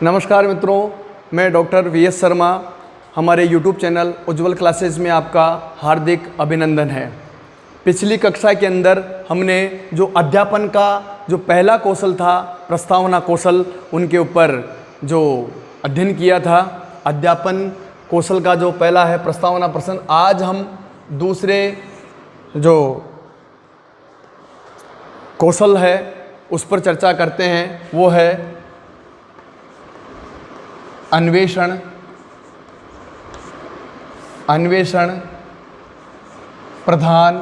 नमस्कार मित्रों, मैं डॉक्टर वीएस शर्मा। हमारे यूट्यूब चैनल उज्ज्वल क्लासेस में आपका हार्दिक अभिनंदन है। पिछली कक्षा के अंदर हमने जो अध्यापन का जो पहला कौशल था, प्रस्तावना कौशल, उनके ऊपर जो अध्ययन किया था। अध्यापन कौशल का जो पहला है प्रस्तावना प्रश्न। आज हम दूसरे जो कौशल है उस पर चर्चा करते हैं, वो है अन्वेषण प्रधान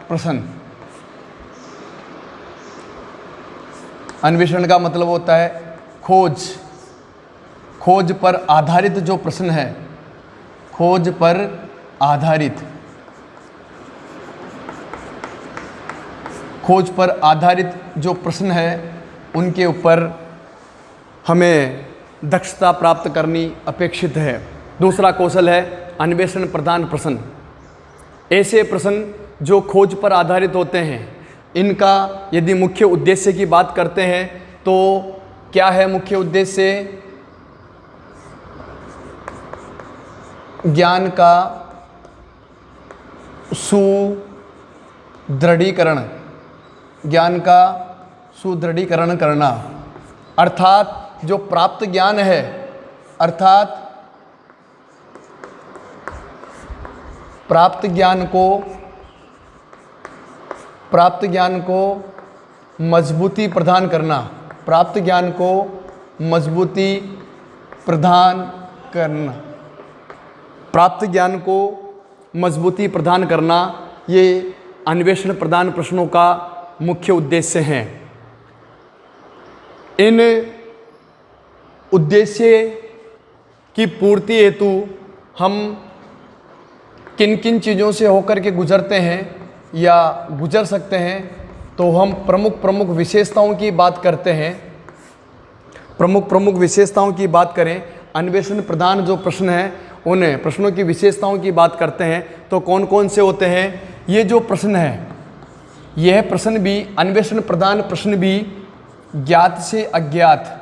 प्रश्न। अन्वेषण का मतलब होता है खोज पर आधारित जो प्रश्न है, खोज पर आधारित जो प्रश्न है उनके ऊपर हमें दक्षता प्राप्त करनी अपेक्षित है। दूसरा कौशल है अन्वेषण प्रधान प्रश्न। ऐसे प्रश्न जो खोज पर आधारित होते हैं, इनका यदि मुख्य उद्देश्य की बात करते हैं तो क्या है मुख्य उद्देश्य? ज्ञान का सुदृढ़ीकरण करना। अर्थात जो प्राप्त ज्ञान है, प्राप्त ज्ञान को मजबूती प्रदान करना, ये अन्वेषण प्रधान प्रश्नों का मुख्य उद्देश्य हैं। इन उद्देश्य की पूर्ति हेतु हम किन किन चीज़ों से होकर के गुजरते हैं या गुजर सकते हैं, तो हम प्रमुख विशेषताओं की बात करते हैं। प्रमुख विशेषताओं की बात करें, अन्वेषण प्रधान जो प्रश्न हैं उन प्रश्नों की विशेषताओं की बात करते हैं तो कौन कौन से होते हैं? ये जो प्रश्न है, यह प्रश्न भी, अन्वेषण प्रधान प्रश्न भी ज्ञात से अज्ञात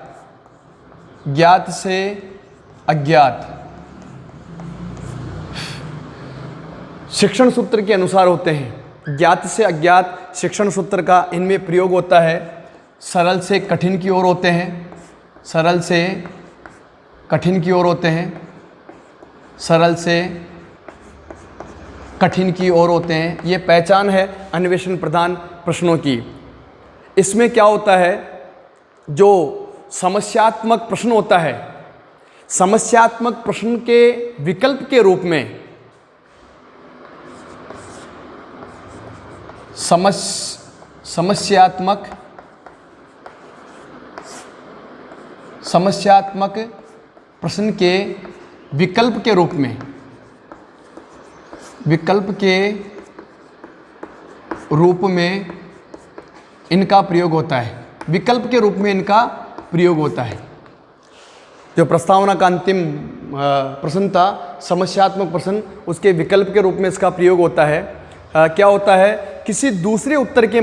शिक्षण सूत्र के अनुसार होते हैं। ज्ञात से अज्ञात शिक्षण सूत्र का इनमें प्रयोग होता है। सरल से कठिन की ओर होते हैं, सरल से कठिन की ओर होते हैं। ये पहचान है अन्वेषण प्रधान प्रश्नों की। इसमें क्या होता है, जो समस्यात्मक प्रश्न होता है, समस्यात्मक प्रश्न के विकल्प के रूप में समस्यात्मक प्रश्न के विकल्प के रूप में इनका प्रयोग होता है। जो प्रस्तावना का अंतिम प्रश्न था, समस्यात्मक प्रश्न, उसके विकल्प के रूप में इसका प्रयोग होता है। क्या होता है, किसी दूसरे उत्तर के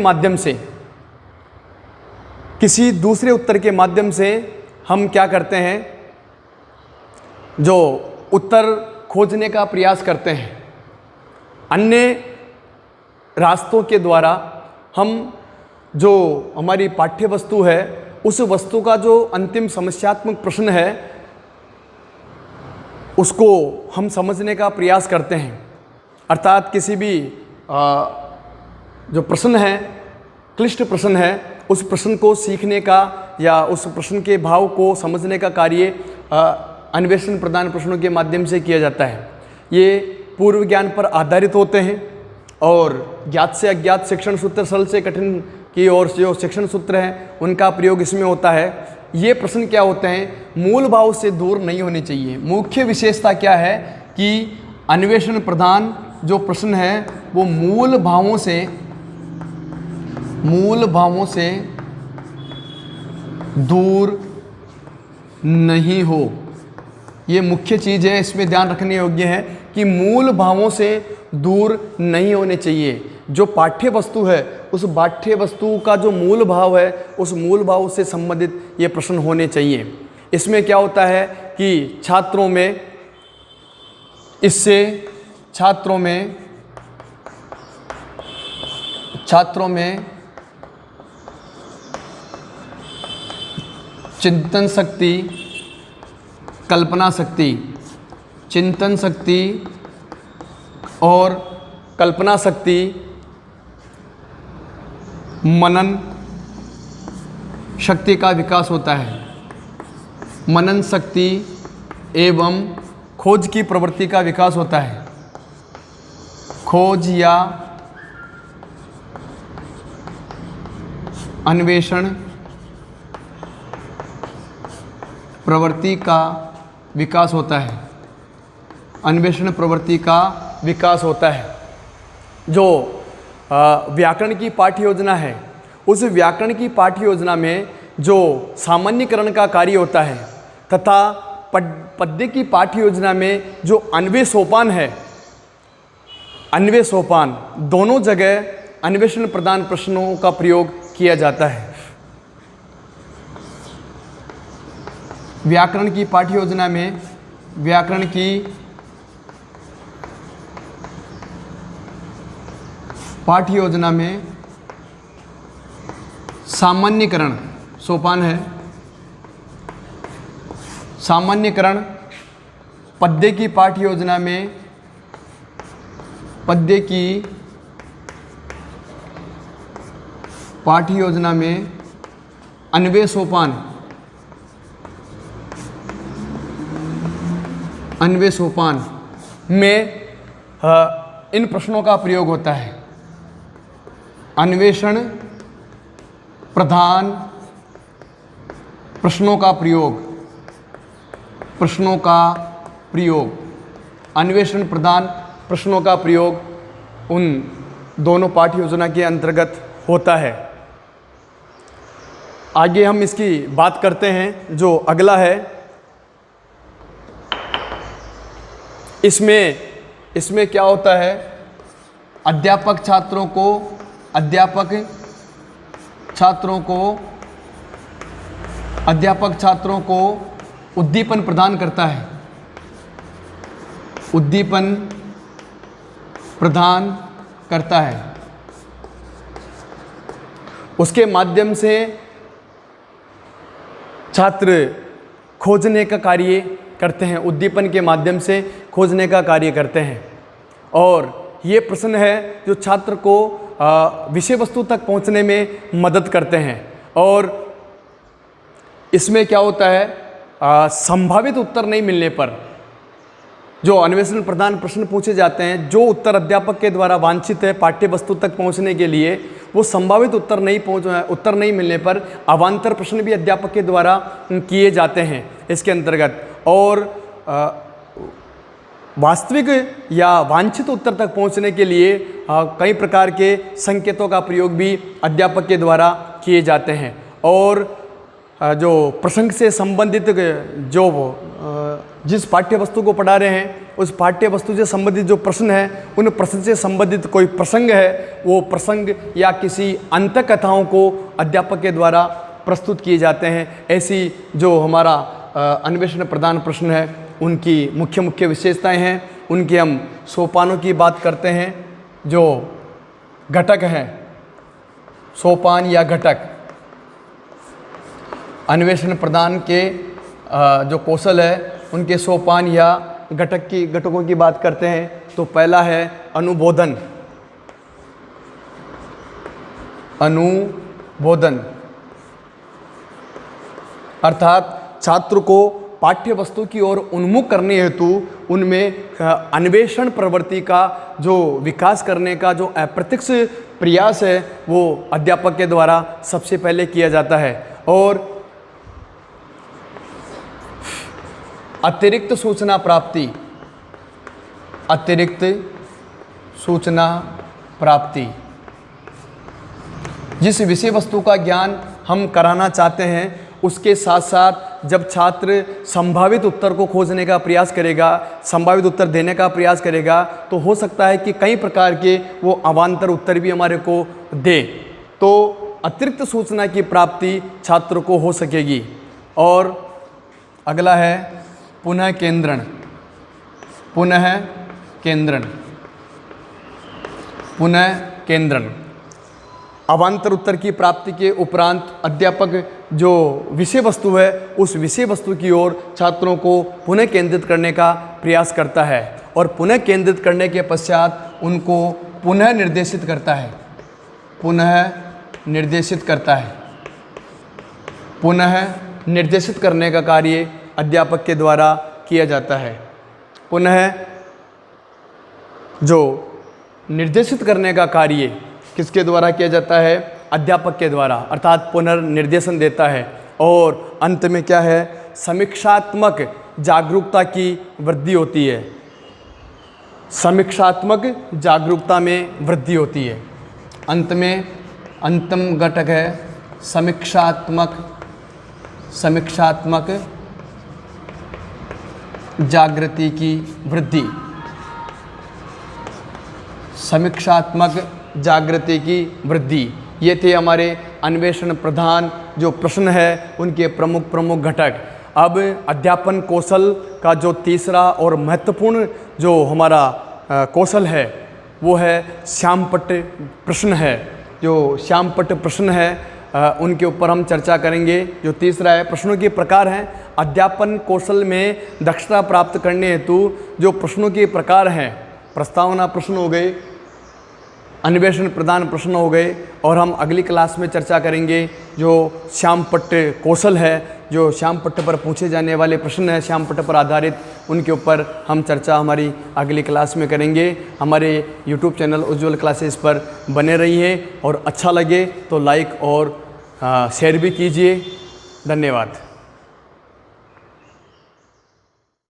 माध्यम से हम क्या करते हैं, जो उत्तर खोजने का प्रयास करते हैं। अन्य रास्तों के द्वारा हम जो हमारी पाठ्य वस्तु है, उस वस्तु का जो अंतिम समस्यात्मक प्रश्न है उसको हम समझने का प्रयास करते हैं। अर्थात किसी भी जो प्रश्न है, क्लिष्ट प्रश्न है, उस प्रश्न को सीखने का या उस प्रश्न के भाव को समझने का कार्य अन्वेषण प्रधान प्रश्नों के माध्यम से किया जाता है। ये पूर्व ज्ञान पर आधारित होते हैं और ज्ञात से अज्ञात शिक्षण सूत्र, सरल से कठिन की ओर जो शिक्षण सूत्र हैं उनका प्रयोग इसमें होता है। ये प्रश्न क्या होते हैं, मूल भाव से दूर नहीं होने चाहिए। मुख्य विशेषता क्या है कि अन्वेषण प्रधान जो प्रश्न है वो मूल भावों से दूर नहीं हो। ये मुख्य चीज़ है, इसमें ध्यान रखने योग्य है कि मूल भावों से दूर नहीं होने चाहिए। जो पाठ्य वस्तु है उस पाठ्य वस्तु का जो मूल भाव है उस मूल भाव से संबंधित ये प्रश्न होने चाहिए। इसमें क्या होता है कि छात्रों में चिंतन शक्ति, और कल्पना शक्ति, मनन शक्ति का विकास होता है। मनन शक्ति एवं खोज की प्रवृत्ति का विकास होता है। खोज या अन्वेषण प्रवृत्ति का विकास होता है। अन्वेषण प्रवृत्ति का विकास होता है। जो व्याकरण की पाठ्य योजना है, उस व्याकरण की पाठ्य योजना में जो सामान्यीकरण का कार्य होता है तथा पद्य की पाठ्य योजना में जो अन्वय सोपान है, अन्वय सोपान दोनों जगह अन्वेषण प्रधान प्रश्नों का प्रयोग किया जाता है। व्याकरण की पाठ्य योजना में सामान्यीकरण सोपान है। सामान्यीकरण पद्य की पाठ्य योजना में अन्वय सोपान में इन प्रश्नों का प्रयोग होता है। अन्वेषण प्रधान प्रश्नों का प्रयोग, अन्वेषण प्रधान प्रश्नों का प्रयोग उन दोनों पाठ्य योजना के अंतर्गत होता है। आगे हम इसकी बात करते हैं। जो अगला है, इसमें क्या होता है, अध्यापक छात्रों को उद्दीपन प्रदान करता है। उसके माध्यम से छात्र खोजने का कार्य करते हैं, उद्दीपन के माध्यम से खोजने का कार्य करते हैं। और ये प्रश्न है जो छात्र को विषय वस्तु तक पहुंचने में मदद करते हैं। और इसमें क्या होता है, संभावित उत्तर नहीं मिलने पर जो अन्वेषण प्रधान प्रश्न पूछे जाते हैं, जो उत्तर अध्यापक के द्वारा वांछित है पाठ्य वस्तु तक पहुंचने के लिए, वो संभावित उत्तर नहीं मिलने पर अवान्तर प्रश्न भी अध्यापक के द्वारा किए जाते हैं इसके अंतर्गत। और वास्तविक या वांछित उत्तर तक पहुंचने के लिए कई प्रकार के संकेतों का प्रयोग भी अध्यापक के द्वारा किए जाते हैं। और जो प्रसंग से संबंधित जिस पाठ्य वस्तु को पढ़ा रहे हैं उस पाठ्य वस्तु से संबंधित जो प्रश्न है, उन प्रश्न से संबंधित कोई प्रसंग है, वो प्रसंग या किसी अंत कथाओं को अध्यापक के द्वारा प्रस्तुत किए जाते हैं। ऐसी जो हमारा अन्वेषण प्रधान प्रश्न है, उनकी मुख्य विशेषताएं हैं। उनके हम सोपानों की बात करते हैं। जो घटक हैं, सोपान या घटक, अन्वेषण प्रदान के जो कौशल है उनके सोपान या घटकों की बात करते हैं। तो पहला है अनुबोधन। अर्थात छात्र को पाठ्य वस्तु की ओर उन्मुख करने हेतु उनमें अन्वेषण प्रवृत्ति का जो विकास करने का जो अप्रत्यक्ष प्रयास है वो अध्यापक के द्वारा सबसे पहले किया जाता है। और अतिरिक्त सूचना प्राप्ति, जिस विषय वस्तु का ज्ञान हम कराना चाहते हैं उसके साथ साथ जब छात्र संभावित उत्तर को खोजने का प्रयास करेगा, संभावित उत्तर देने का प्रयास करेगा, तो हो सकता है कि कई प्रकार के वो अवान्तर उत्तर भी हमारे को दे। तो अतिरिक्त सूचना की प्राप्ति छात्र को हो सकेगी। और अगला है पुनः केंद्रण। पुनः केंद्रण, पुनः केंद्रण। अवान्तर उत्तर की प्राप्ति के उपरांत अध्यापक जो विषय वस्तु है उस विषय वस्तु की ओर छात्रों को पुनः केंद्रित करने का प्रयास करता है और पुनः केंद्रित करने के पश्चात उनको पुनः निर्देशित करता है। पुनः निर्देशित करता है। पुनः निर्देशित करने का कार्य अध्यापक के द्वारा किया जाता है। पुनः जो निर्देशित करने का कार्य किसके द्वारा किया जाता है? अध्यापक के द्वारा, अर्थात पुनर्निर्देशन देता है। और अंत में क्या है? समीक्षात्मक जागरूकता की वृद्धि होती है। समीक्षात्मक जागरूकता में वृद्धि होती है। अंत में अंतिम घटक है समीक्षात्मक जागृति की वृद्धि। समीक्षात्मक जागृति की वृद्धि, ये थे हमारे अन्वेषण प्रधान जो प्रश्न है उनके प्रमुख घटक। अब अध्यापन कौशल का जो तीसरा और महत्वपूर्ण जो हमारा कौशल है वो है श्यामपट्ट प्रश्न है। जो श्यामपट्ट प्रश्न है उनके ऊपर हम चर्चा करेंगे। जो तीसरा है, प्रश्नों के प्रकार हैं। अध्यापन कौशल में दक्षता प्राप्त करने हेतु जो प्रश्नों के प्रकार हैं, प्रस्तावना प्रश्न हो गए, अन्वेषण प्रदान प्रश्न हो गए, और हम अगली क्लास में चर्चा करेंगे जो श्यामपट्ट कौशल है, जो श्यामपट्ट पर पूछे जाने वाले प्रश्न हैं श्यामपट्ट पर आधारित, उनके ऊपर हम चर्चा हमारी अगली क्लास में करेंगे। हमारे YouTube चैनल उज्ज्वल क्लासेस पर बने रहिए और अच्छा लगे तो लाइक और शेयर भी कीजिए। धन्यवाद।